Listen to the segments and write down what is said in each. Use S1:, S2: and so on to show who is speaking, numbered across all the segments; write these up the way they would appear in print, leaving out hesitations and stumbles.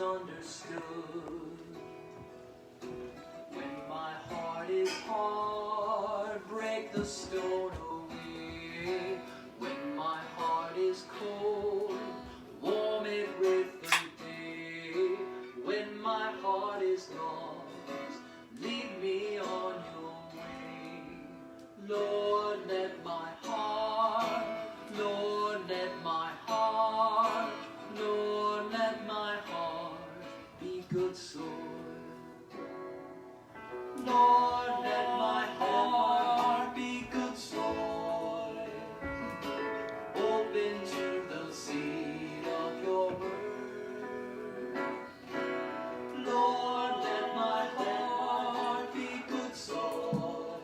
S1: understood. When my heart is hard, break the stone away. When my heart is cold, warm it with the day. When my heart is lost, lead me on your way. Lord, let my heart, Lord, let my heart, Lord, let my heart be good soil. Lord, let my heart be good soil, open to the seed of your word. Lord, let my heart be good soil,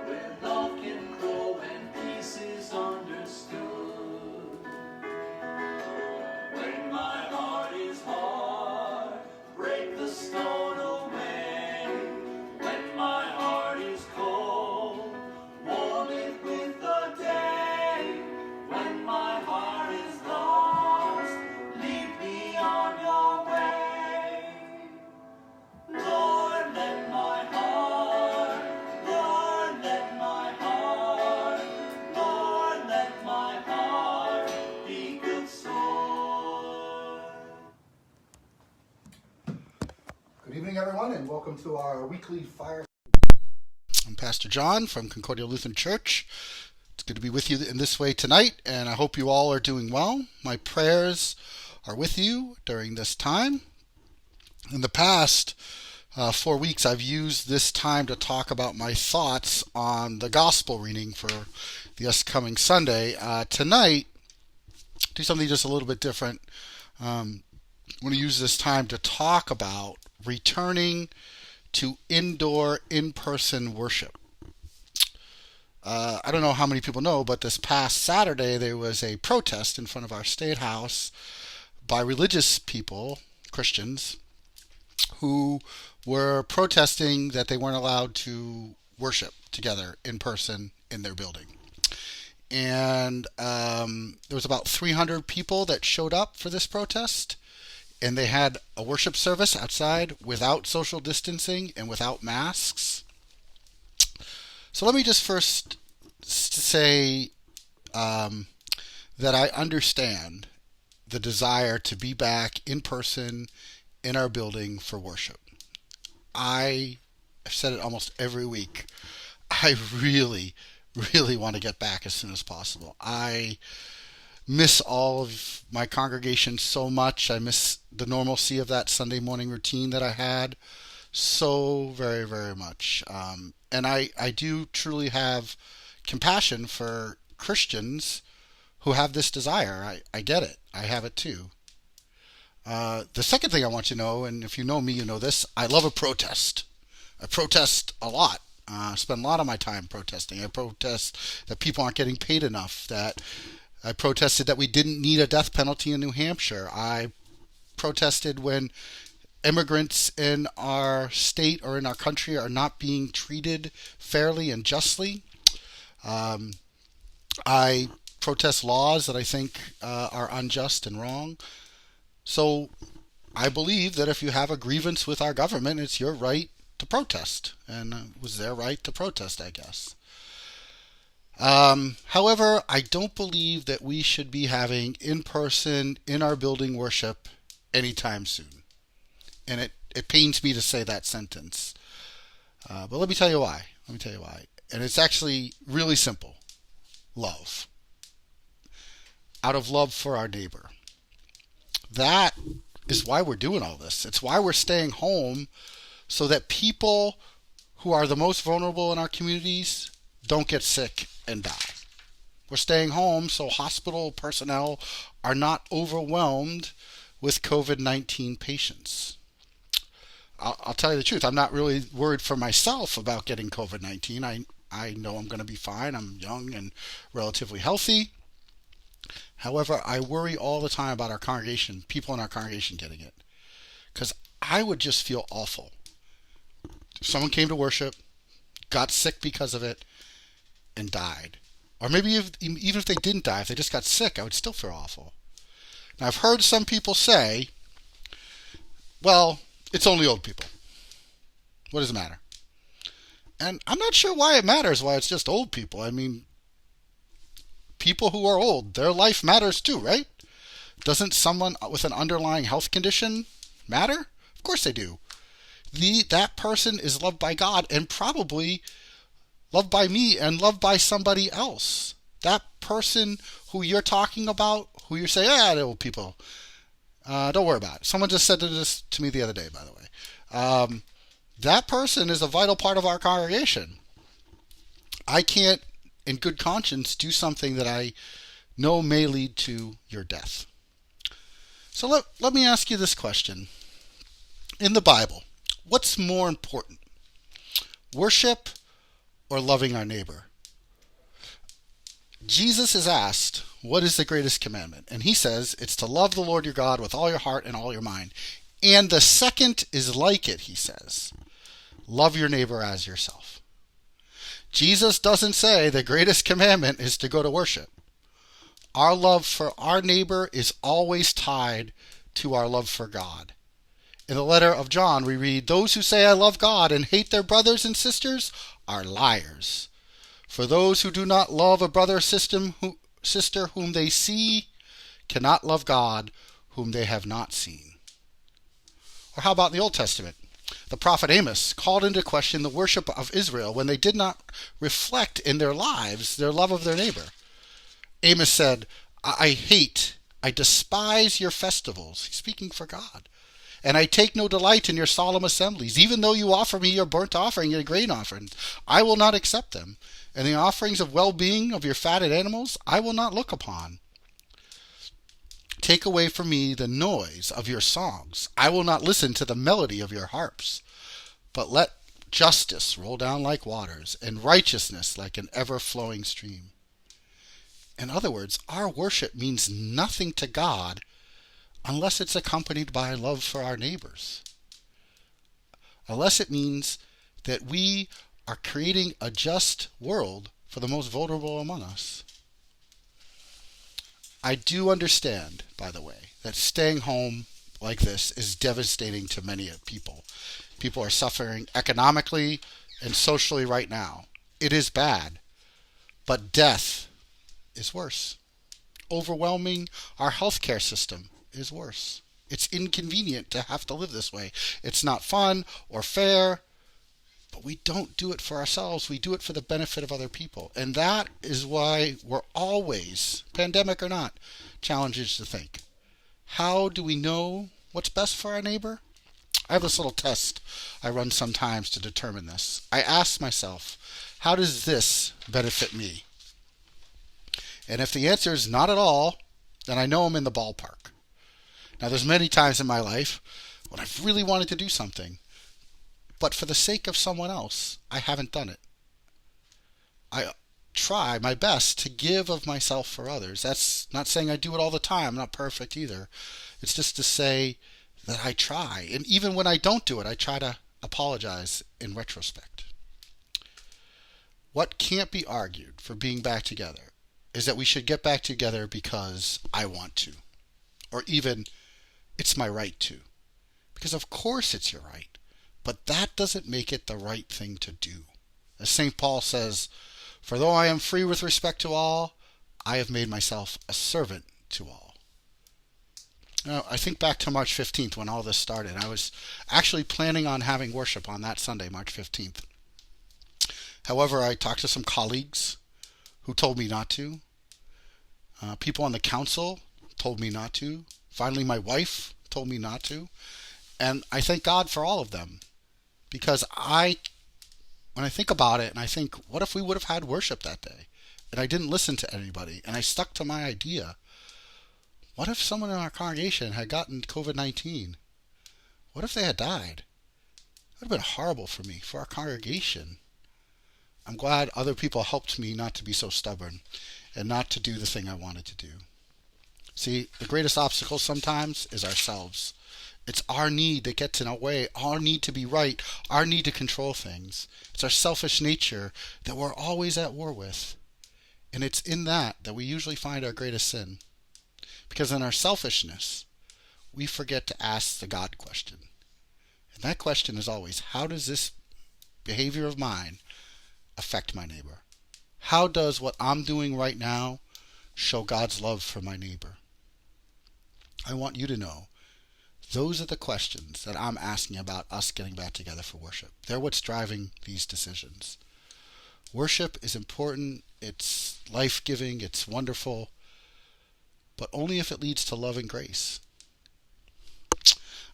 S1: where love can grow and peace is understood. When my heart is hard, break the stone away. When my heart is cold, warm it with the day. When my heart is lost, lead me on your way. Lord, let my heart, Lord, let my heart, Lord, let my heart be good soil.
S2: Good evening, everyone, and welcome to our weekly fire. I'm Pastor John from Concordia Lutheran Church. It's good to be with you in this way tonight, and I hope you all are doing well. My prayers are with you during this time. In the past 4 weeks, I've used this time to talk about my thoughts on the gospel reading for this coming Sunday. Tonight, do something just a little bit different. I want to use this time to talk about returning to indoor, in-person worship. I don't know how many people know, but this past Saturday there was a protest in front of our State House by religious people, Christians, who were protesting that they weren't allowed to worship together in person in their building. And there was about 300 people that showed up for this protest. And they had a worship service outside without social distancing and without masks. So let me just first say that I understand the desire to be back in person in our building for worship. I've said it almost every week. I really, really want to get back as soon as possible. I miss all of my congregation so much. I miss the normalcy of that Sunday morning routine that I had so very, very much. And I do truly have compassion for Christians who have this desire. I get it. I have it too. The second thing I want you to know, and if you know me, you know this, I love a protest. I protest a lot. I spend a lot of my time protesting. I protest that people aren't getting paid enough, that I protested that we didn't need a death penalty in New Hampshire. I protested when immigrants in our state or in our country are not being treated fairly and justly. I protest laws that I think are unjust and wrong. So I believe that if you have a grievance with our government, it's your right to protest. And it was their right to protest, I guess. However, I don't believe that we should be having in-person, in our building worship anytime soon. And it pains me to say that sentence. But let me tell you why. And it's actually really simple. Love. Out of love for our neighbor. That is why we're doing all this. It's why we're staying home, so that people who are the most vulnerable in our communities don't get sick and die. We're staying home so hospital personnel are not overwhelmed with COVID-19 patients. I'll tell you the truth. I'm not really worried for myself about getting COVID-19. I know I'm going to be fine. I'm young and relatively healthy. However, I worry all the time about our congregation, people in our congregation getting it. Because I would just feel awful. If someone came to worship, got sick because of it, and died. Or maybe even if they didn't die, if they just got sick, I would still feel awful. Now, I've heard some people say well, it's only old people. What does it matter? And I'm not sure why it matters, why it's just old people. I mean, people who are old, their life matters too, right? Doesn't someone with an underlying health condition matter? Of course they do. That person is loved by God and probably loved by me and loved by somebody else. That person who you're talking about, who you say, the old people, don't worry about it. Someone just said this to me the other day, by the way. That person is a vital part of our congregation. I can't, in good conscience, do something that I know may lead to your death. So let me ask you this question. In the Bible, what's more important? Worship or loving our neighbor? Jesus is asked, what is the greatest commandment? And he says, it's to love the Lord your God with all your heart and all your mind. And the second is like it, he says. Love your neighbor as yourself. Jesus doesn't say the greatest commandment is to go to worship. Our love for our neighbor is always tied to our love for God. In the letter of John, we read, those who say I love God and hate their brothers and sisters are liars. For those who do not love a brother or sister whom they see cannot love God whom they have not seen. Or how about in the Old Testament? The prophet Amos called into question the worship of Israel when they did not reflect in their lives their love of their neighbor. Amos said, I despise your festivals. He's speaking for God. And I take no delight in your solemn assemblies. Even though you offer me your burnt offering and your grain offering, I will not accept them. And the offerings of well-being of your fatted animals, I will not look upon. Take away from me the noise of your songs. I will not listen to the melody of your harps. But let justice roll down like waters, and righteousness like an ever-flowing stream. In other words, our worship means nothing to God unless it's accompanied by love for our neighbors. Unless it means that we are creating a just world for the most vulnerable among us. I do understand, by the way, that staying home like this is devastating to many people. People are suffering economically and socially right now. It is bad, but death is worse. Overwhelming our healthcare system is worse. It's inconvenient to have to live this way. It's not fun or fair, but we don't do it for ourselves. We do it for the benefit of other people. And that is why we're always, pandemic or not, challenged to think. How do we know what's best for our neighbor? I have this little test I run sometimes to determine this. I ask myself, how does this benefit me? And if the answer is not at all, then I know I'm in the ballpark. Now, there's many times in my life when I've really wanted to do something, but for the sake of someone else, I haven't done it. I try my best to give of myself for others. That's not saying I do it all the time. I'm not perfect either. It's just to say that I try. And even when I don't do it, I try to apologize in retrospect. What can't be argued for being back together is that we should get back together because I want to. Or even, it's my right to. Because of course it's your right. But that doesn't make it the right thing to do. As St. Paul says, for though I am free with respect to all, I have made myself a servant to all. Now, I think back to March 15th when all this started. I was actually planning on having worship on that Sunday, March 15th. However, I talked to some colleagues who told me not to. People on the council told me not to. Finally, my wife told me not to. And I thank God for all of them. Because when I think about it, and I think, what if we would have had worship that day? And I didn't listen to anybody, and I stuck to my idea. What if someone in our congregation had gotten COVID-19? What if they had died? It would have been horrible for me, for our congregation. I'm glad other people helped me not to be so stubborn and not to do the thing I wanted to do. See, the greatest obstacle sometimes is ourselves. It's our need that gets in our way, our need to be right, our need to control things. It's our selfish nature that we're always at war with. And it's in that we usually find our greatest sin. Because in our selfishness, we forget to ask the God question. That question is always, how does this behavior of mine affect my neighbor? How does what I'm doing right now show God's love for my neighbor? I want you to know those are the questions that I'm asking about us getting back together for worship. They're what's driving these decisions. Worship is important, it's life-giving, it's wonderful, but only if it leads to love and grace.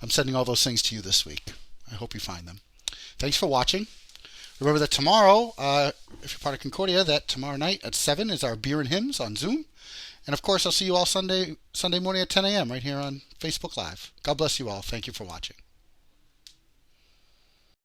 S2: I'm sending all those things to you this week. I hope you find them. Thanks for watching. Remember that tomorrow, if you're part of Concordia, that tomorrow night at 7 is our Beer and Hymns on Zoom. And of course, I'll see you all Sunday morning at 10 a.m. right here on Facebook Live. God bless you all. Thank you for watching.